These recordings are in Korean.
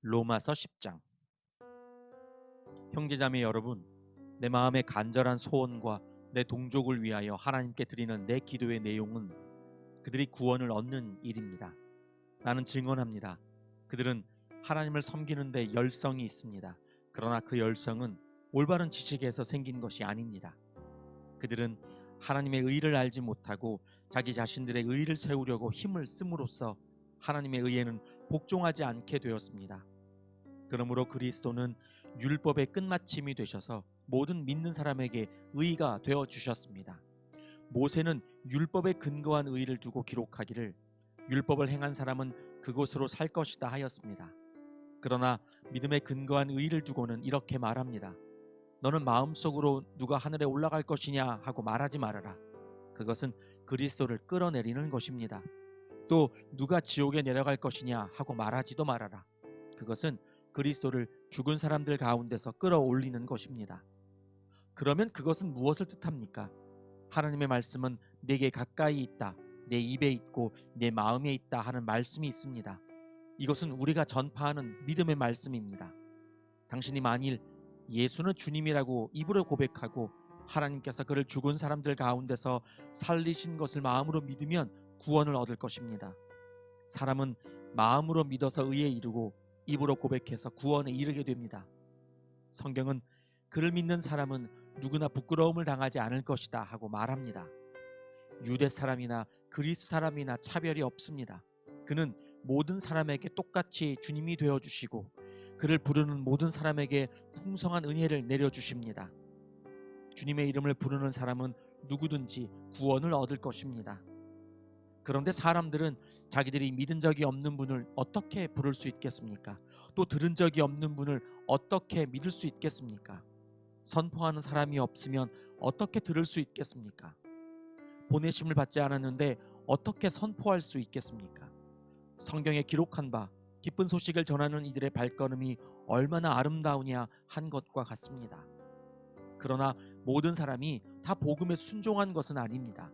로마서 10장. 형제자매 여러분, 내 마음의 간절한 소원과 내 동족을 위하여 하나님께 드리는 내 기도의 내용은 그들이 구원을 얻는 일입니다. 나는 증언합니다. 그들은 하나님을 섬기는 데 열성이 있습니다. 그러나 그 열성은 올바른 지식에서 생긴 것이 아닙니다. 그들은 하나님의 의를 알지 못하고 자기 자신들의 의를 세우려고 힘을 씀으로써 하나님의 의에는 복종하지 않게 되었습니다. 그러므로 그리스도는 율법의 끝마침이 되셔서 모든 믿는 사람에게 의가 되어 주셨습니다. 모세는 율법에 근거한 의를 두고 기록하기를 율법을 행한 사람은 그곳으로 살 것이다 하였습니다. 그러나 믿음에 근거한 의를 두고는 이렇게 말합니다. 너는 마음속으로 누가 하늘에 올라갈 것이냐 하고 말하지 말아라. 그것은 그리스도를 끌어내리는 것입니다. 또 누가 지옥에 내려갈 것이냐 하고 말하지도 말아라. 그것은 그리스도를 죽은 사람들 가운데서 끌어올리는 것입니다. 그러면 그것은 무엇을 뜻합니까? 하나님의 말씀은 내게 가까이 있다, 내 입에 있고 내 마음에 있다 하는 말씀이 있습니다. 이것은 우리가 전파하는 믿음의 말씀입니다. 당신이 만일 예수는 주님이라고 입으로 고백하고 하나님께서 그를 죽은 사람들 가운데서 살리신 것을 마음으로 믿으면 구원을 얻을 것입니다. 사람은 마음으로 믿어서 의에 이르고 입으로 고백해서 구원에 이르게 됩니다. 성경은 그를 믿는 사람은 누구나 부끄러움을 당하지 않을 것이다 하고 말합니다. 유대 사람이나 그리스 사람이나 차별이 없습니다. 그는 모든 사람에게 똑같이 주님이 되어주시고 그를 부르는 모든 사람에게 풍성한 은혜를 내려주십니다. 주님의 이름을 부르는 사람은 누구든지 구원을 얻을 것입니다. 그런데 사람들은 자기들이 믿은 적이 없는 분을 어떻게 부를 수 있겠습니까? 또 들은 적이 없는 분을 어떻게 믿을 수 있겠습니까? 선포하는 사람이 없으면 어떻게 들을 수 있겠습니까? 보내심을 받지 않았는데 어떻게 선포할 수 있겠습니까? 성경에 기록한 바 기쁜 소식을 전하는 이들의 발걸음이 얼마나 아름다우냐 한 것과 같습니다. 그러나 모든 사람이 다 복음에 순종한 것은 아닙니다.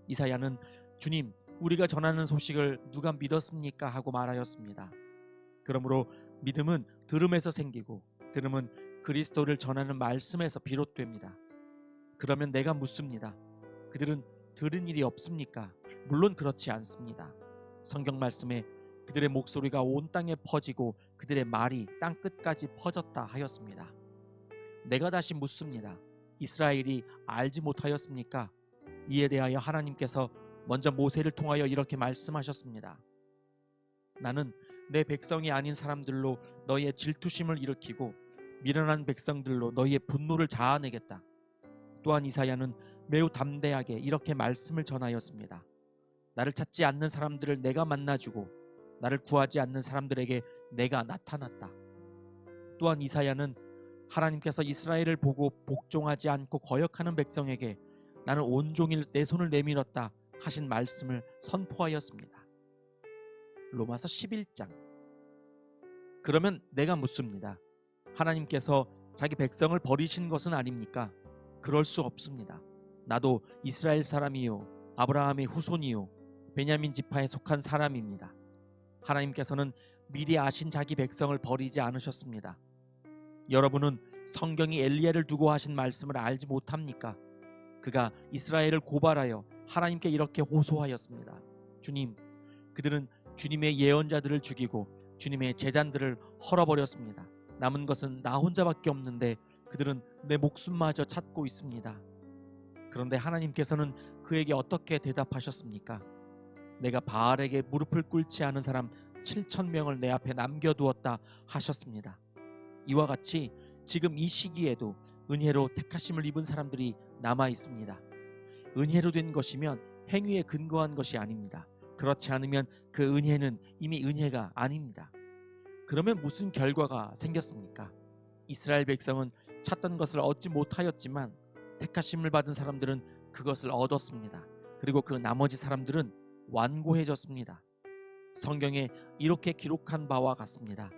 이사야는 주님, 우리가 전하는 소식을 누가 믿었습니까? 하고 말하였습니다. 그러므로 믿음은 들음에서 생기고 들음은 그리스도를 전하는 말씀에서 비롯됩니다. 그러면 내가 묻습니다. 그들은 들은 일이 없습니까? 물론 그렇지 않습니다. 성경 말씀에 그들의 목소리가 온 땅에 퍼지고 그들의 말이 땅 끝까지 퍼졌다 하였습니다. 내가 다시 묻습니다. 이스라엘이 알지 못하였습니까? 이에 대하여 하나님께서 먼저 모세를 통하여 이렇게 말씀하셨습니다. 나는 내 백성이 아닌 사람들로 너희의 질투심을 일으키고 미련한 백성들로 너희의 분노를 자아내겠다. 또한 이사야는 매우 담대하게 이렇게 말씀을 전하였습니다. 나를 찾지 않는 사람들을 내가 만나주고 나를 구하지 않는 사람들에게 내가 나타났다. 또한 이사야는 하나님께서 이스라엘을 보고 복종하지 않고 거역하는 백성에게 나는 온종일 내 손을 내밀었다 하신 말씀을 선포하였습니다. 로마서 11장. 그러면 내가 묻습니다. 하나님께서 자기 백성을 버리신 것은 아닙니까? 그럴 수 없습니다. 나도 이스라엘 사람이요 아브라함의 후손이요 베냐민 지파에 속한 사람입니다. 하나님께서는 미리 아신 자기 백성을 버리지 않으셨습니다. 여러분은 성경이 엘리야를 두고 하신 말씀을 알지 못합니까? 그가 이스라엘을 고발하여 하나님께 이렇게 호소하였습니다. 주님, 그들은 주님의 예언자들을 죽이고 주님의 제단들을 헐어버렸습니다. 남은 것은 나 혼자밖에 없는데 그들은 내 목숨마저 찾고 있습니다. 그런데 하나님께서는 그에게 어떻게 대답하셨습니까? 내가 바알에게 무릎을 꿇지 않은 사람 7,000명을 내 앞에 남겨두었다 하셨습니다. 이와 같이 지금 이 시기에도 은혜로 택하심을 입은 사람들이 남아 있습니다. 은혜로 된 것이면 행위에 근거한 것이 아닙니다. 그렇지 않으면 그 은혜는 이미 은혜가 아닙니다. 그러면 무슨 결과가 생겼습니까? 이스라엘 백성은 찾던 것을 얻지 못하였지만 택하심을 받은 사람들은 그것을 얻었습니다. 그리고 그 나머지 사람들은 완고해졌습니다. 성경에 이렇게 기록한 바와 같습니다.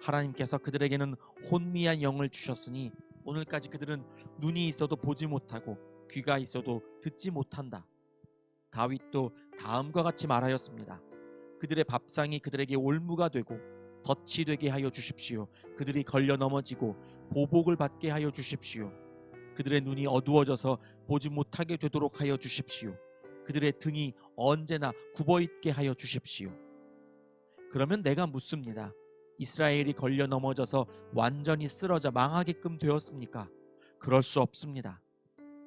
하나님께서 그들에게는 혼미한 영을 주셨으니 오늘까지 그들은 눈이 있어도 보지 못하고 귀가 있어도 듣지 못한다. 다윗도 다음과 같이 말하였습니다. 그들의 밥상이 그들에게 올무가 되고 덫이 되게 하여 주십시오. 그들이 걸려 넘어지고 보복을 받게 하여 주십시오. 그들의 눈이 어두워져서 보지 못하게 되도록 하여 주십시오. 그들의 등이 언제나 굽어있게 하여 주십시오. 그러면 내가 묻습니다. 이스라엘이 걸려 넘어져서 완전히 쓰러져 망하게끔 되었습니까? 그럴 수 없습니다.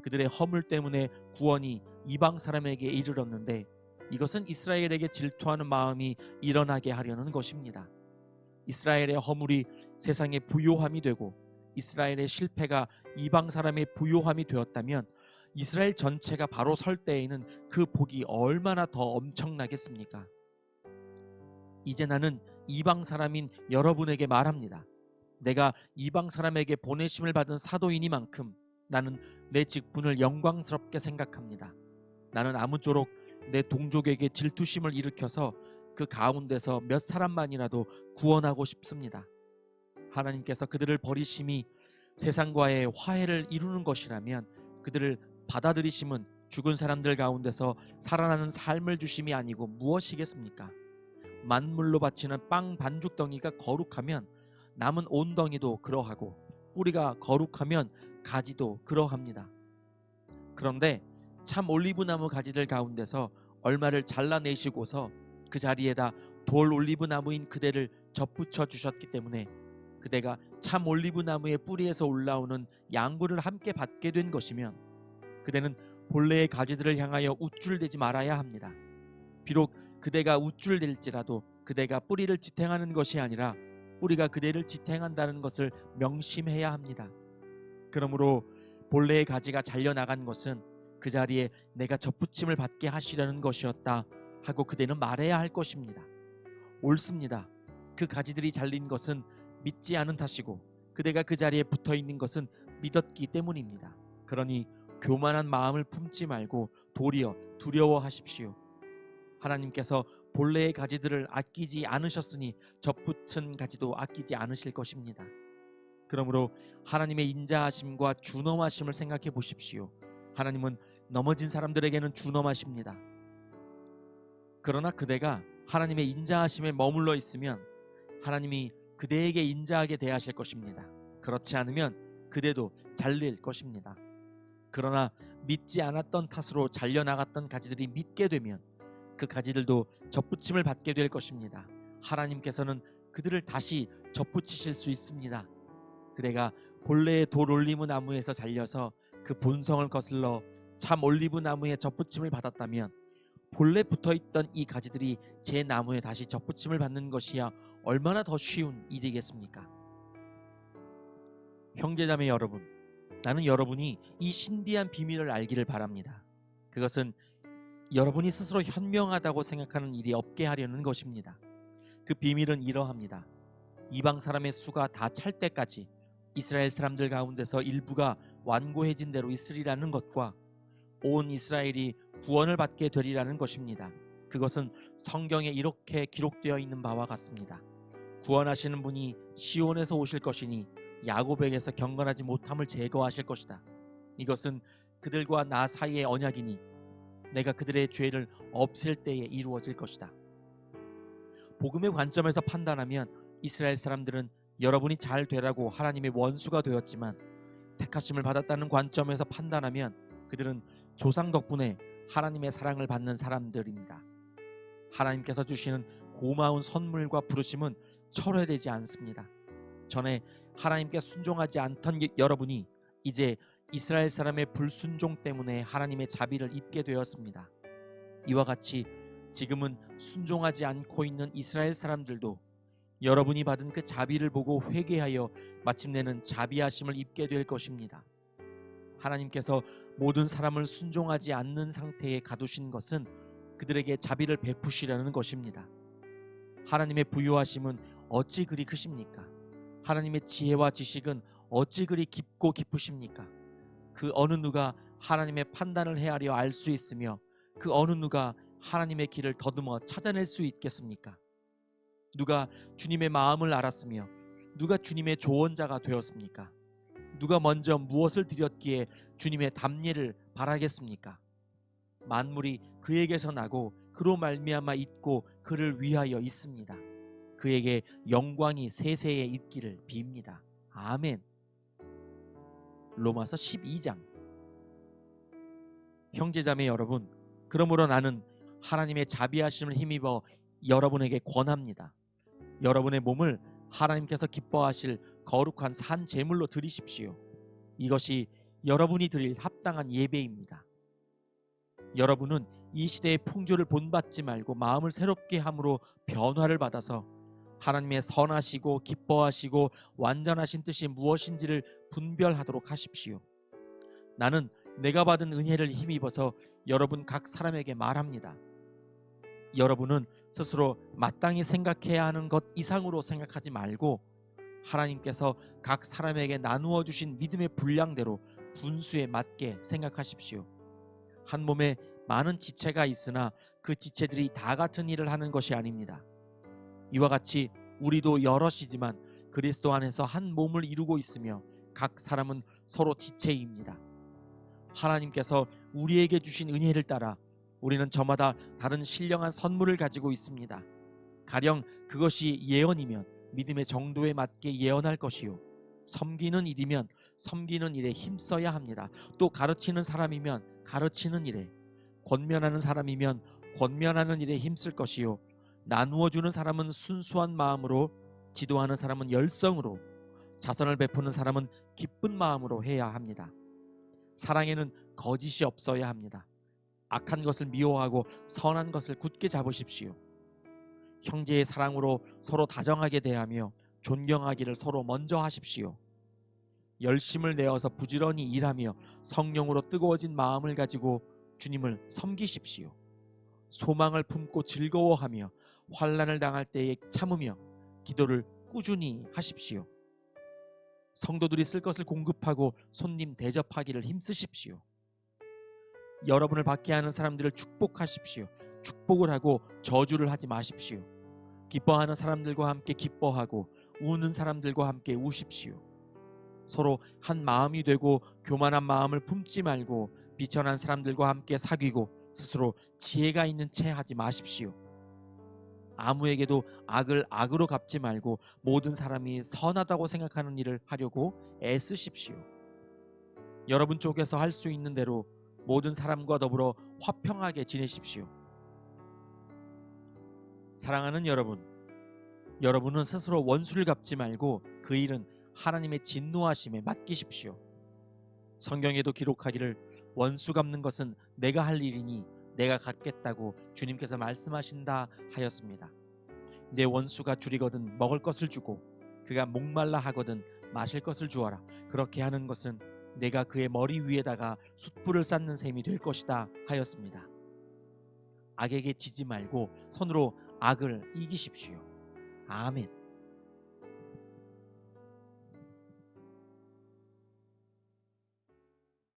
그들의 허물 때문에 구원이 이방 사람에게 이르렀는데 이것은 이스라엘에게 질투하는 마음이 일어나게 하려는 것입니다. 이스라엘의 허물이 세상의 부요함이 되고 이스라엘의 실패가 이방 사람의 부요함이 되었다면 이스라엘 전체가 바로 설 때에는 그 복이 얼마나 더 엄청나겠습니까? 이제 나는 이방 사람인 여러분에게 말합니다. 내가 이방 사람에게 보내심을 받은 사도이니만큼 나는 내 직분을 영광스럽게 생각합니다. 나는 아무쪼록 내 동족에게 질투심을 일으켜서 그 가운데서 몇 사람만이라도 구원하고 싶습니다. 하나님께서 그들을 버리심이 세상과의 화해를 이루는 것이라면 그들을 받아들이심은 죽은 사람들 가운데서 살아나는 삶을 주심이 아니고 무엇이겠습니까? 만물로 바치는 빵 반죽덩이가 거룩하면 남은 온덩이도 그러하고 뿌리가 거룩하면 가지도 그러합니다. 그런데 참 올리브나무 가지들 가운데서 얼마를 잘라내시고서 그 자리에다 돌 올리브나무인 그대를 접붙여 주셨기 때문에 그대가 참 올리브나무의 뿌리에서 올라오는 양분을 함께 받게 된 것이면 그대는 본래의 가지들을 향하여 우쭐대지 말아야 합니다. 비록 그대가 우쭐댈지라도 그대가 뿌리를 지탱하는 것이 아니라 뿌리가 그대를 지탱한다는 것을 명심해야 합니다. 그러므로 본래의 가지가 잘려나간 것은 그 자리에 내가 접붙임을 받게 하시려는 것이었다 하고 그대는 말해야 할 것입니다. 옳습니다. 그 가지들이 잘린 것은 믿지 않은 탓이고 그대가 그 자리에 붙어있는 것은 믿었기 때문입니다. 그러니 교만한 마음을 품지 말고 도리어 두려워하십시오. 하나님께서 본래의 가지들을 아끼지 않으셨으니 접붙은 가지도 아끼지 않으실 것입니다. 그러므로 하나님의 인자하심과 준엄하심을 생각해 보십시오. 하나님은 넘어진 사람들에게는 준엄하십니다. 그러나 그대가 하나님의 인자하심에 머물러 있으면 하나님이 그대에게 인자하게 대하실 것입니다. 그렇지 않으면 그대도 잘릴 것입니다. 그러나 믿지 않았던 탓으로 잘려나갔던 가지들이 믿게 되면 그 가지들도 접붙임을 받게 될 것입니다. 하나님께서는 그들을 다시 접붙이실 수 있습니다. 그대가 본래의 돌 올리브 나무에서 잘려서 그 본성을 거슬러 참 올리브 나무에 접붙임을 받았다면 본래 붙어있던 이 가지들이 제 나무에 다시 접붙임을 받는 것이야 얼마나 더 쉬운 일이겠습니까? 형제자매 여러분, 나는 여러분이 이 신비한 비밀을 알기를 바랍니다. 그것은 여러분이 스스로 현명하다고 생각하는 일이 없게 하려는 것입니다. 그 비밀은 이러합니다. 이방 사람의 수가 다 찰 때까지 이스라엘 사람들 가운데서 일부가 완고해진 대로 있으리라는 것과 온 이스라엘이 구원을 받게 되리라는 것입니다. 그것은 성경에 이렇게 기록되어 있는 바와 같습니다. 구원하시는 분이 시온에서 오실 것이니 야곱에게서 경건하지 못함을 제거하실 것이다. 이것은 그들과 나 사이의 언약이니 내가 그들의 죄를 없앨 때에 이루어질 것이다. 복음의 관점에서 판단하면 이스라엘 사람들은 여러분이 잘 되라고 하나님의 원수가 되었지만 택하심을 받았다는 관점에서 판단하면 그들은 조상 덕분에 하나님의 사랑을 받는 사람들입니다. 하나님께서 주시는 고마운 선물과 부르심은 철회되지 않습니다. 전에 하나님께 순종하지 않던 여러분이 이제 이스라엘 사람의 불순종 때문에 하나님의 자비를 입게 되었습니다. 이와 같이 지금은 순종하지 않고 있는 이스라엘 사람들도 여러분이 받은 그 자비를 보고 회개하여 마침내는 자비하심을 입게 될 것입니다. 하나님께서 모든 사람을 순종하지 않는 상태에 가두신 것은 그들에게 자비를 베푸시려는 것입니다. 하나님의 부요하심은 어찌 그리 크십니까? 하나님의 지혜와 지식은 어찌 그리 깊고 깊으십니까? 그 어느 누가 하나님의 판단을 헤아려 알 수 있으며 그 어느 누가 하나님의 길을 더듬어 찾아낼 수 있겠습니까? 누가 주님의 마음을 알았으며 누가 주님의 조언자가 되었습니까? 누가 먼저 무엇을 드렸기에 주님의 답례를 바라겠습니까? 만물이 그에게서 나고 그로 말미암아 있고 그를 위하여 있습니다. 그에게 영광이 세세에 있기를 빕니다. 아멘. 로마서 12장. 형제자매 여러분, 그러므로 나는 하나님의 자비하심을 힘입어 여러분에게 권합니다. 여러분의 몸을 하나님께서 기뻐하실 거룩한 산 제물로 드리십시오. 이것이 여러분이 드릴 합당한 예배입니다. 여러분은 이 시대의 풍조를 본받지 말고 마음을 새롭게 함으로 변화를 받아서 하나님의 선하시고 기뻐하시고 완전하신 뜻이 무엇인지를 분별하도록 하십시오. 나는 내가 받은 은혜를 힘입어서 여러분 각 사람에게 말합니다. 여러분은 스스로 마땅히 생각해야 하는 것 이상으로 생각하지 말고 하나님께서 각 사람에게 나누어 주신 믿음의 분량대로 분수에 맞게 생각하십시오. 한 몸에 많은 지체가 있으나 그 지체들이 다 같은 일을 하는 것이 아닙니다. 이와 같이 우리도 여럿이지만 그리스도 안에서 한 몸을 이루고 있으며 각 사람은 서로 지체입니다. 하나님께서 우리에게 주신 은혜를 따라 우리는 저마다 다른 신령한 선물을 가지고 있습니다. 가령 그것이 예언이면 믿음의 정도에 맞게 예언할 것이요, 섬기는 일이면 섬기는 일에 힘써야 합니다. 또 가르치는 사람이면 가르치는 일에, 권면하는 사람이면 권면하는 일에 힘쓸 것이요, 나누어 주는 사람은 순수한 마음으로, 지도하는 사람은 열성으로, 자선을 베푸는 사람은 기쁜 마음으로 해야 합니다. 사랑에는 거짓이 없어야 합니다. 악한 것을 미워하고 선한 것을 굳게 잡으십시오. 형제의 사랑으로 서로 다정하게 대하며 존경하기를 서로 먼저 하십시오. 열심을 내어서 부지런히 일하며 성령으로 뜨거워진 마음을 가지고 주님을 섬기십시오. 소망을 품고 즐거워하며 환난을 당할 때에 참으며 기도를 꾸준히 하십시오. 성도들이 쓸 것을 공급하고 손님 대접하기를 힘쓰십시오. 여러분을 받게 하는 사람들을 축복하십시오. 축복을 하고 저주를 하지 마십시오. 기뻐하는 사람들과 함께 기뻐하고 우는 사람들과 함께 우십시오. 서로 한 마음이 되고 교만한 마음을 품지 말고 비천한 사람들과 함께 사귀고 스스로 지혜가 있는 채 하지 마십시오. 아무에게도 악을 악으로 갚지 말고 모든 사람이 선하다고 생각하는 일을 하려고 애쓰십시오. 여러분 쪽에서 할 수 있는 대로 모든 사람과 더불어 화평하게 지내십시오. 사랑하는 여러분, 여러분은 스스로 원수를 갚지 말고 그 일은 하나님의 진노하심에 맡기십시오. 성경에도 기록하기를 원수 갚는 것은 내가 할 일이니 내가 갚겠다고 주님께서 말씀하신다 하였습니다. 내 원수가 줄이거든 먹을 것을 주고 그가 목말라 하거든 마실 것을 주어라. 그렇게 하는 것은 내가 그의 머리 위에다가 숯불을 쌓는 셈이 될 것이다 하였습니다. 악에게 지지 말고 손으로 악을 이기십시오. 아멘.